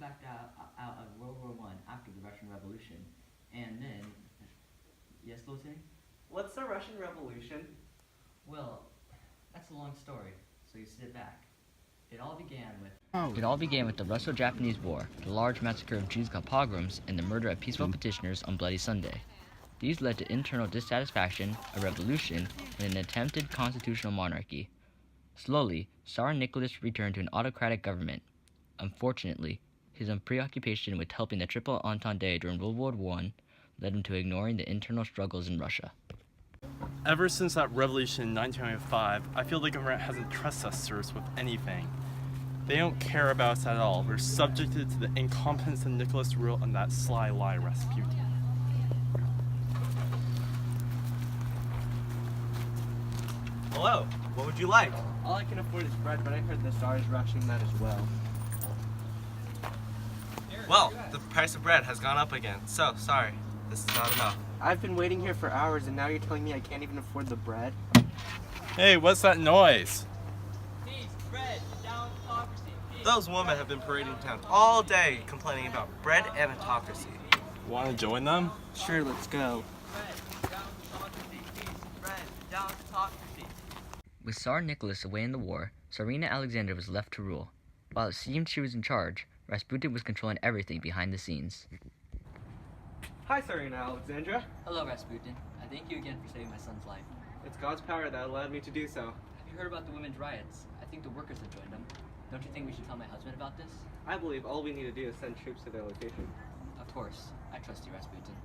backed out of World War One after the Russian Revolution, and then, yes, Lieutenant? What's the Russian Revolution? Well, that's a long story, so you sit back. It all began with the Russo-Japanese War, the large massacre of Jews called pogroms, and the murder of peaceful petitioners on Bloody Sunday. These led to internal dissatisfaction, a revolution, and an attempted constitutional monarchy. Slowly, Tsar Nicholas returned to an autocratic government. Unfortunately, his preoccupation with helping the Triple Entente during World War I led him to ignoring the internal struggles in Russia. Ever since that revolution in 1905, I feel the government hasn't trusted us, sirs, with anything. They don't care about us at all. We're subjected to the incompetence of Nicholas rule and that sly lie Rasputin. Hello, what would you like? All I can afford is bread, but I heard the Tsar is rationing that as well. Well, the price of bread has gone up again, so sorry, this is not enough. I've been waiting here for hours, and now you're telling me I can't even afford the bread? Hey, what's that noise? Peace, bread, down autocracy. Peace. Those women have been parading town all day complaining about bread and autocracy. Want to join them? Sure, let's go. Bread, down autocracy. Peace, bread, down autocracy. With Tsar Nicholas away in the war, Tsarina Alexandra was left to rule. While it seemed she was in charge, Rasputin was controlling everything behind the scenes. Hi, Tsarina Alexandra. Hello, Rasputin. I thank you again for saving my son's life. It's God's power that allowed me to do so. Have you heard about the women's riots? I think the workers have joined them. Don't you think we should tell my husband about this? I believe all we need to do is send troops to their location. Of course. I trust you, Rasputin.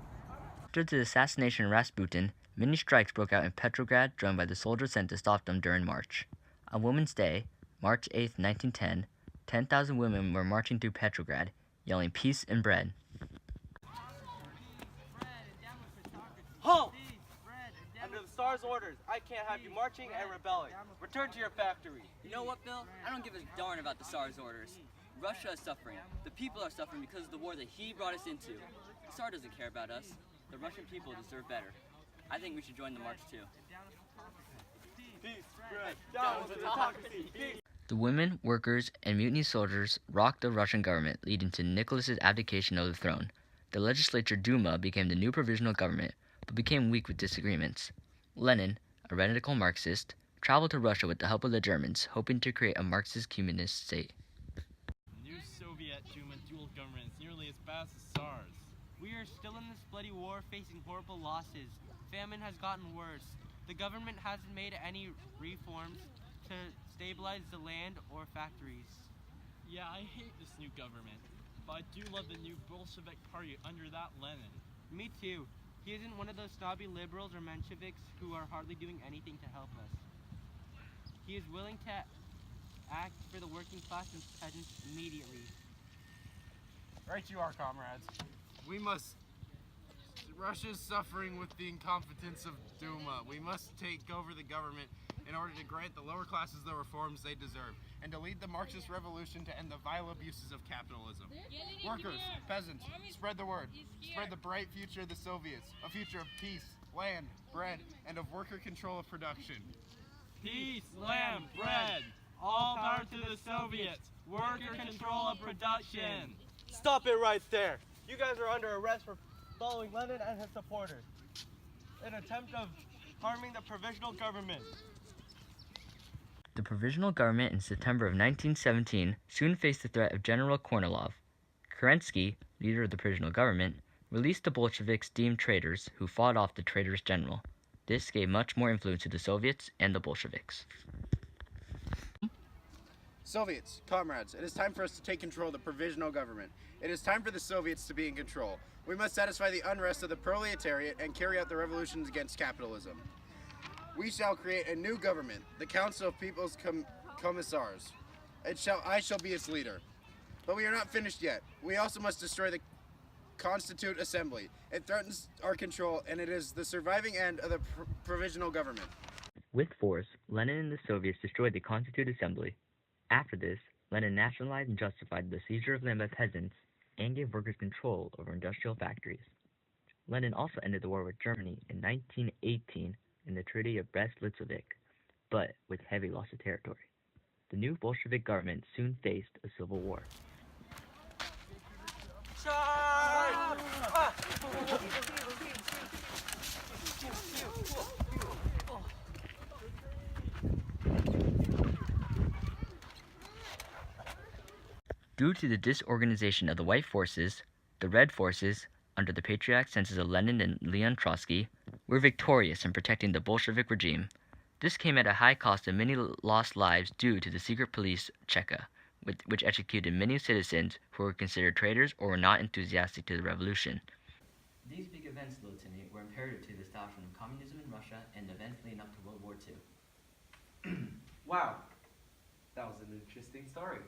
After the assassination of Rasputin, many strikes broke out in Petrograd, joined by the soldiers sent to stop them during March. On Women's Day, March 8, 1910, 10,000 women were marching through Petrograd, yelling peace and bread. Halt! Under the Tsar's orders, I can't have you marching and rebelling. Return to your factory. You know what, Bill? I don't give a darn about the Tsar's orders. Russia is suffering. The people are suffering because of the war that he brought us into. The Tsar doesn't care about us. The Russian people deserve better. I think we should join the march too. Peace, bread, down with autocracy. Peace. The women, workers, and mutiny soldiers rocked the Russian government, leading to Nicholas's abdication of the throne. The legislature Duma became the new provisional government, but became weak with disagreements. Lenin, a radical Marxist, traveled to Russia with the help of the Germans, hoping to create a Marxist communist state. The new Soviet Duma dual government is nearly as bad as SARS. We are still in this bloody war, facing horrible losses. Famine has gotten worse. The government hasn't made any reforms to stabilize the land or factories. Yeah, I hate this new government, but I do love the new Bolshevik party under that Lenin. Me too. He isn't one of those snobby liberals or Mensheviks who are hardly doing anything to help us. He is willing to act for the working class and peasants immediately. Right you are, comrades. Russia's suffering with the incompetence of Duma. We must take over the government in order to grant the lower classes the reforms they deserve, and to lead the Marxist revolution to end the vile abuses of capitalism. Workers, peasants, spread the word. Spread the bright future of the Soviets, a future of peace, land, bread, and of worker control of production. Peace, land, bread. All power to the Soviets. Worker control of production. Stop it right there. You guys are under arrest for following Lenin and his supporters. An attempt of harming the provisional government. The provisional government in September of 1917 soon faced the threat of General Kornilov. Kerensky, leader of the provisional government, released the Bolsheviks deemed traitors who fought off the traitorous general. This gave much more influence to the Soviets and the Bolsheviks. Soviets, comrades, it is time for us to take control of the provisional government. It is time for the Soviets to be in control. We must satisfy the unrest of the proletariat and carry out the revolutions against capitalism. We shall create a new government, the Council of People's Commissars. I shall be its leader. But we are not finished yet. We also must destroy the Constituent Assembly. It threatens our control, and it is the surviving end of the provisional government. With force, Lenin and the Soviets destroyed the Constituent Assembly. After this, Lenin nationalized and justified the seizure of land by peasants and gave workers control over industrial factories. Lenin also ended the war with Germany in 1918 in the Treaty of Brest-Litovsk, but with heavy loss of territory. The new Bolshevik government soon faced a civil war. Side! Due to the disorganization of the white forces, the red forces, under the patriotic senses of Lenin and Leon Trotsky, were victorious in protecting the Bolshevik regime. This came at a high cost of many lost lives due to the secret police Cheka, which executed many citizens who were considered traitors or were not enthusiastic to the revolution. These big events, Lieutenant, were imperative to the establishment of communism in Russia and events leading up to World War II. Wow, that was an interesting story.